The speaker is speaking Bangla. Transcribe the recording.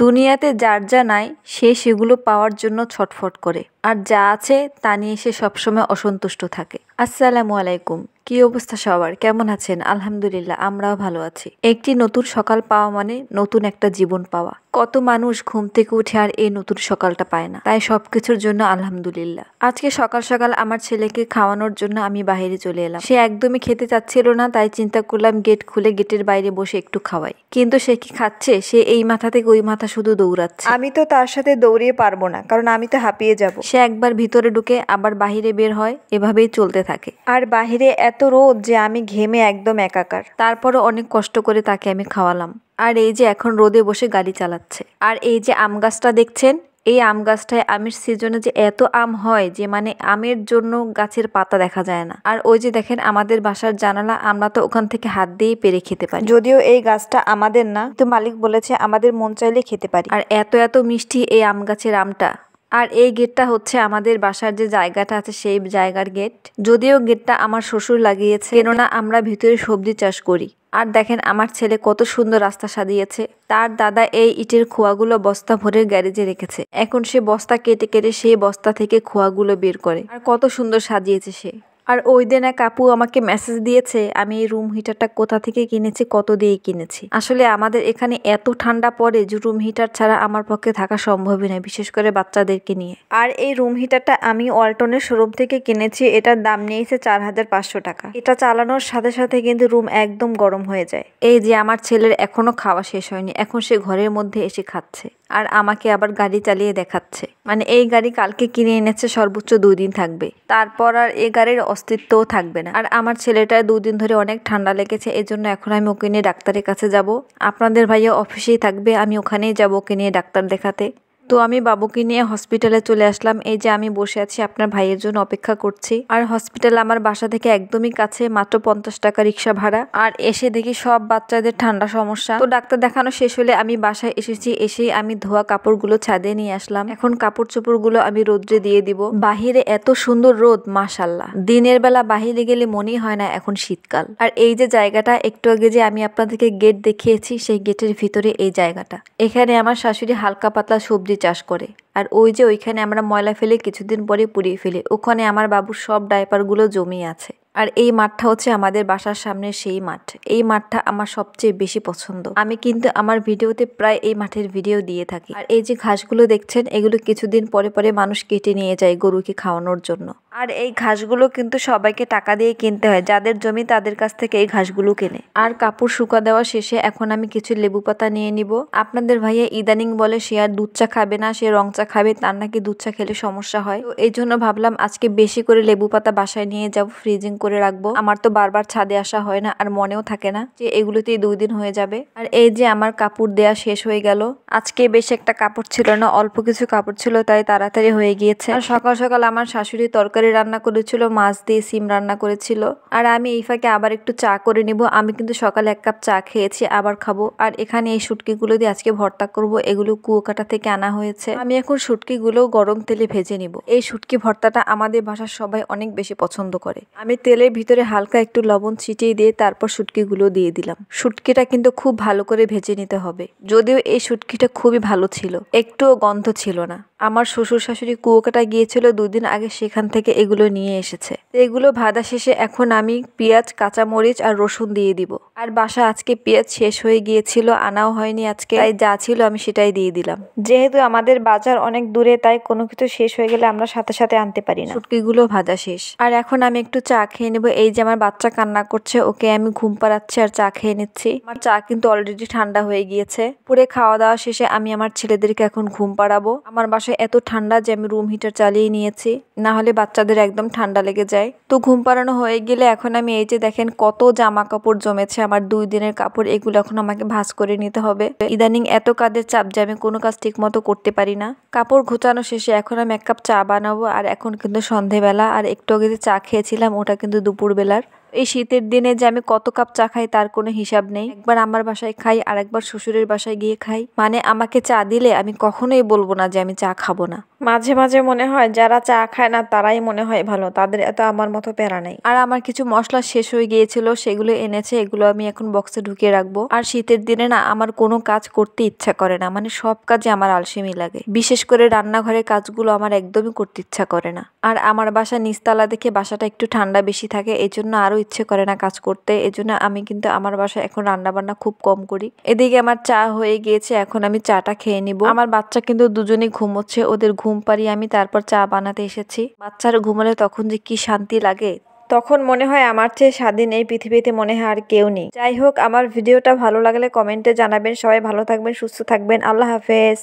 দুনিয়াতে যার যা নাই সে সেগুলো পাওয়ার জন্য ছটফট করে, আর যা আছে তা নিয়ে সে সবসময় অসন্তুষ্ট থাকে। আসসালামু আলাইকুম, কি অবস্থা সবার, কেমন আছেন? আলহামদুলিল্লাহ, আমরাও ভালো আছি। একটি নতুন সকাল পাওয়া মানে নতুন একটা জীবন পাওয়া। কত মানুষ ঘুম থেকে উঠে আর এই নতুন সকালটা পায় না, তাই সবকিছুর জন্য আলহামদুলিল্লাহ। আজকে সকাল সকাল আমার ছেলেকে খাওয়ানোর জন্য আমি বাইরে চলে এলাম। সে একদমই খেতে চাচ্ছিল না, তাই চিন্তা করলাম গেট খুলে গেটের বাইরে বসে একটু খাওয়াই। কিন্তু সে কি খাচ্ছে, সে এই মাথা থেকে ওই মাথা শুধু দৌড়াচ্ছে। আমি তো তার সাথে দৌড়িয়ে পারবো না, কারণ আমি তো হাঁপিয়ে যাব। সে একবার ভিতরে ঢুকে আবার বাহিরে বের হয়, এভাবেই চলতে থাকে। আর বাহিরে এত রোদ যে আমি ঘেমে একদম একাকার। তারপরও অনেক কষ্ট করে তাকে আমি খাওয়ালাম। আর এই যে এখন রোদে বসে গাড়ি চালাচ্ছে। আর এই যে আম গাছটা দেখছেন, এই আম গাছটায় আমের সিজনে যে এত আম হয় যে মানে আমের জন্য গাছের পাতা দেখা যায় না। আর ওই যে দেখেন আমাদের বাসার জানালা, আমরা তো ওখান থেকে হাত দিয়ে পেরে খেতে পারি। যদিও এই গাছটা আমাদের না, তো মালিক বলেছে আমাদের মন চাইলে খেতে পারি। আর এত এত মিষ্টি এই আম গাছের আমটা। আর এই গেটটা হচ্ছে আমাদের বাসার যে জায়গাটা আছে সেই জায়গার গেট। যদিও গেটটা আমার শ্বশুর লাগিয়েছে, কেননা আমরা ভিতরে সবজি চাষ করি। আর দেখেন আমার ছেলে কত সুন্দর রাস্তা সাজিয়েছে। তার দাদা এই ইটের খোয়াগুলো বস্তা ভরে গ্যারেজে রেখেছে। এখন সে বস্তা কেটে কেটে সেই বস্তা থেকে খোয়াগুলো বের করে। আর কত সুন্দর সাজিয়েছে সে। আর ওই দিন এক আপু আমাকে মেসেজ দিয়েছে আমি এই রুম হিটারটা কোথা থেকে কিনেছি, কত দিয়ে কিনেছি। আসলে আমাদের এখানে এত ঠান্ডা পড়ে যে রুম হিটার ছাড়া আমার পক্ষে থাকা সম্ভবই নয়, বিশেষ করে বাচ্চাদেরকে নিয়ে। আর এই রুম হিটারটা আমি ওয়ালটনের শোরুম থেকে কিনেছি। এটার দাম নিয়েছে 4500 টাকা। এটা চালানোর সাথে সাথে কিন্তু রুম একদম গরম হয়ে যায়। এই যে আমার ছেলের এখনো খাওয়া শেষ হয়নি, এখন সে ঘরের মধ্যে এসে খাচ্ছে আর আমাকে আবার গাড়ি চালিয়ে দেখাচ্ছে। মানে এই গাড়ি কালকে কিনে এনেছে, সর্বোচ্চ 2 দিন থাকবে, তারপর আর এই গাড়ির অস্তিত্বও থাকবে না। আর আমার ছেলেটার 2 দিন ধরে অনেক ঠান্ডা লেগেছে, এজন্য এখন আমি ওকে নিয়ে ডাক্তারের কাছে যাব। আপনাদের ভাইয়া অফিসেই থাকবে, আমি ওখানেই যাব ওকে নিয়ে ডাক্তার দেখাতে। তো আমি বাবুকে নিয়ে হসপিটালে চলে আসলাম। এই যে আমি বসে আছি, আপনার ভাইয়ের জন্য অপেক্ষা করছি। আর হসপিটাল আমার বাসা থেকে একদমই কাছে, মাত্র 50 টাকা রিক্সা ভাড়া। আর এসে দেখি সব বাচ্চাদের ঠান্ডা সমস্যা। তো ডাক্তার দেখানো শেষ হলে আমি বাসায় এসেছি। এসেই আমি ধোয়া কাপড়গুলো ছাদে নিয়ে আসলাম। এখন কাপড় চোপড়গুলো আমি রোদ্রে দিয়ে দিব। বাহিরে এত সুন্দর রোদ, মাশাল্লাহ। দিনের বেলা বাহিরে গেলে মনেই হয় না এখন শীতকাল। আর এই যে জায়গাটা, একটু আগে যে আমি আপনাদেরকে গেট দেখিয়েছি, সেই গেটের ভিতরে এই জায়গাটা। এখানে আমার শাশুড়ি হালকা পাতলা সবজি চাষ করে। আর ওই যে ওইখানে আমরা ময়লা ফেলে কিছুদিন পরে পুড়িয়ে ফেলি, ওখানে আমার বাবুর সব ডাইপারগুলো জমিয়ে আছে। আর এই মাঠটা হচ্ছে আমাদের বাসার সামনে সেই মাঠ। এই মাঠটা আমার সবচেয়ে বেশি পছন্দ। আমি কিন্তু আমার ভিডিওতে প্রায় এই মাঠের ভিডিও দিয়ে থাকি। আর এই যে ঘাসগুলো দেখছেন, এগুলো কিছুদিন পরে পরে মানুষ কেটে নিয়ে যায় গরুকে খাওয়ানোর জন্য। আর এই ঘাসগুলো কিন্তু সবাইকে টাকা দিয়ে কিনতে হয়, যাদের জমি তাদের কাছ থেকে এই ঘাসগুলো কেনে। আর কাপড় শুকা দেওয়া শেষে এখন আমি কিছু লেবু পাতা নিয়ে নিব। আপনাদের ভাইয়া ইদানিং বলে সে আর দুধ চা খাবে না, সে রং চা খাবে, তার নাকি দুধ চা খেলে সমস্যা হয়। তো এই জন্য ভাবলাম আজকে বেশি করে লেবু পাতা বাসায় নিয়ে যাব, ফ্রিজিং করে রাখবো। আমার তো বারবার ছাদে আসা হয় না, আর মনেও থাকে না যে এগুলোতেই 2 দিন হয়ে যাবে। আর এই যে আমার কাপড় দেয়া শেষ হয়ে গেল। আজকে বেশ একটা কাপড় ছিল না, অল্প কিছু কাপড় ছিল, তাই তাড়াতাড়ি হয়ে গিয়েছে। আর সকাল সকাল আমার শাশুড়ি তরকারি রান্না করেছিল, মাছ দিয়ে সিম রান্না করেছিল। আর আমি এই ফাঁকে আবার একটু চা করে নিব। আমি কিন্তু সকালে 1 কাপ চা খেয়েছি, আবার খাবো। আর এখানে এই শুটকিগুলো দিয়ে আজকে ভর্তা করব, এগুলো কুয়াকাটা থেকে আনা হয়েছে। আমি এখন শুটকিগুলো গরম তেলে ভেজে নিব। এই শুটকি ভর্তাটা আমাদের বাসার সবাই অনেক বেশি পছন্দ করে। আমি তেলের ভিতরে হালকা একটু লবণ ছিটিয়ে দিয়ে তারপর শুটকিগুলো দিয়ে দিলাম। শুটকিটা কিন্তু খুব ভালো করে ভেজে নিতে হবে। যদিও এই শুটকিটা খুবই ভালো ছিল, একটুও গন্ধ ছিল না। আমার শ্বশুর শাশুড়ি কুয়াকাটা গিয়েছিল 2 দিন আগে, সেখান থেকে এগুলো নিয়ে এসেছে। এগুলো ভাজা শেষে এখন আমি পেঁয়াজ, কাঁচামরিচ আর রসুন দিয়ে দিব। আর বাসা আজকে পেঁয়াজ শেষ হয়ে গিয়েছিল, আনাও হয়নি আজকে, তাই যা ছিল আমি সেটাই দিয়ে দিলাম। যেহেতু আমাদের বাজার অনেক দূরে, তাই কোনো কিছু শেষ হয়ে গেলে আমরা সাথে সাথে আনতে পারি না। শুটকিগুলো ভাজা শেষ। আর এখন আমি একটু চা খেয়ে নেবো। এই যে আমার বাচ্চা কান্না করছে, ওকে আমি ঘুম পাড়াচ্ছি আর চা খেয়ে নিচ্ছি। আমার চা কিন্তু অলরেডি ঠান্ডা হয়ে গিয়েছে। পুরে খাওয়া দাওয়া শেষে আমি আমার ছেলেদেরকে এখন ঘুম পাড়াবো। আমার বাসায় এত ঠান্ডা যে আমি রুম হিটার চালিয়ে নিয়েছি, না হলে বাচ্চাদের একদম ঠান্ডা লেগে যায়। তো ঘুম পাড়ানো হয়ে গেলে এখন আমি এই যে দেখেন কত জামা কাপড় জমেছে, আমার 2 দিনের কাপড়, এগুলো এখন আমাকে ভাঁজ করে নিতে হবে। ইদানিং এত কাজের চাপ যে আমি কোনো কাজ ঠিক মতো করতে পারি না। কাপড় ঘোচানো শেষে এখন আমি 1 কাপ চা বানাবো। আর এখন কিন্তু সন্ধেবেলা, আর একটু আগে যে চা খেয়েছিলাম ওটা কিন্তু দুপুর বেলার। এই শীতের দিনে যে আমি কত কাপ চা খাই তার কোনো হিসাব নেই। একবার আমার বাসায় খাই আর একবার শ্বশুরের বাসায় গিয়ে খাই। মানে আমাকে চা দিলে আমি কখনোই বলবো না যে আমি চা খাবো না। মাঝে মাঝে মনে হয় যারা চা খায় না তারাই মনে হয় ভালো, তাদের এত আমার মতো প্যারা নেই। আর আমার কিছু মশলা শেষ হয়ে গিয়েছিল, সেগুলো এনেছে, এগুলো আমি এখন বক্সে ঢুকিয়ে রাখবো। আর শীতের দিনে না আমার কোনো কাজ করতে ইচ্ছা করে না, মানে সব কাজে আমার আলসেমি লাগে। বিশেষ করে রান্নাঘরের কাজগুলো আমার একদমই করতে ইচ্ছা করে না। আর আমার বাসা নিচতলা দেখে বাসাটা একটু ঠান্ডা বেশি থাকে, এই জন্য আরো ইচ্ছে করে না কাজ করতে। এজন্য আমি কিন্তু আমার বাসায় এখন রান্না বান্না খুব কম করি। এদিকে আমার চা হয়ে গিয়েছে, এখন আমি চাটা খেয়ে নিব। আমার বাচ্চা কিন্তু দুজনেই ঘুমোচ্ছে, ওদের ঘুম পাড়িয়ে আমি তারপর চা বানাতে এসেছি। বাচ্চারা ঘুমালে তখন যে কি শান্তি লাগে, তখন মনে হয় আমার চেয়ে স্বাধীন এই পৃথিবীতে মনে হয় আর কেউ নেই। যাই হোক, আমার ভিডিওটা ভালো লাগলে কমেন্টে জানাবেন। সবাই ভালো থাকবেন, সুস্থ থাকবেন। আল্লাহ হাফেজ।